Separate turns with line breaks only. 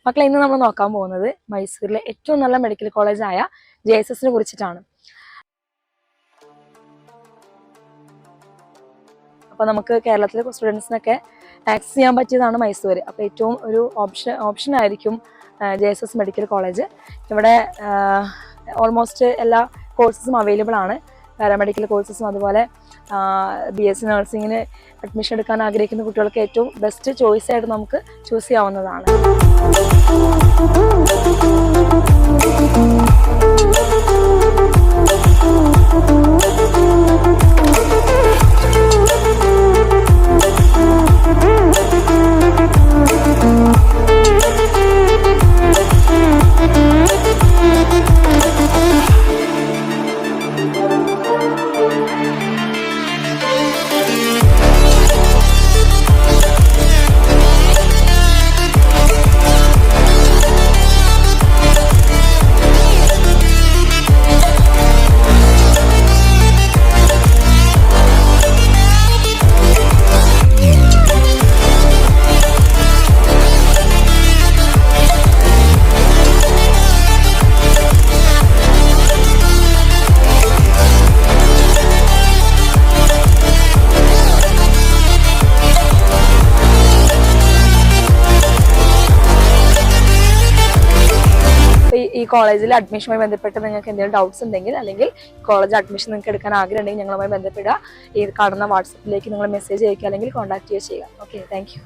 മക്കളെ, ഇന്ന് നമ്മൾ നോക്കാൻ പോകുന്നത് മൈസൂരിലെ ഏറ്റവും നല്ല മെഡിക്കൽ കോളേജായ JSSനെ കുറിച്ചിട്ടാണ്. അപ്പോൾ നമുക്ക് കേരളത്തിലെ സ്റ്റുഡൻസിനൊക്കെ ആക്സസ് ചെയ്യാൻ പറ്റിയതാണ് മൈസൂർ. അപ്പോൾ ഏറ്റവും ഒരു ഓപ്ഷൻ ആയിരിക്കും JSS മെഡിക്കൽ കോളേജ്. ഇവിടെ ഓൾമോസ്റ്റ് എല്ലാ കോഴ്സസും അവൈലബിൾ ആണ്. പാരാമെഡിക്കൽ കോഴ്സസും അതുപോലെ BSc നഴ്സിങ്ങിന് അഡ്മിഷൻ എടുക്കാൻ ആഗ്രഹിക്കുന്ന കുട്ടികൾക്ക് ഏറ്റവും ബെസ്റ്റ് ചോയ്സ് ആയിട്ട് നമുക്ക് ചൂസ് ചെയ്യാവുന്നതാണ്. ഈ കോളേജിൽ അഡ്മിഷനുമായി ബന്ധപ്പെട്ട് നിങ്ങൾക്ക് എന്തെങ്കിലും ഡൗട്ട്സ് ഉണ്ടെങ്കിൽ അല്ലെങ്കിൽ കോളേജ് അഡ്മിഷൻ നിങ്ങൾക്ക് എടുക്കാൻ ആഗ്രഹം ഉണ്ടെങ്കിൽ ഞങ്ങളുമായി ബന്ധപ്പെടുക. ഈ കാണുന്ന വാട്സപ്പിലേക്ക് നിങ്ങൾ മെസ്സേജ് അയക്കുക അല്ലെങ്കിൽ കോൺടാക്ട് ചെയ്യുക. Okay, thank you.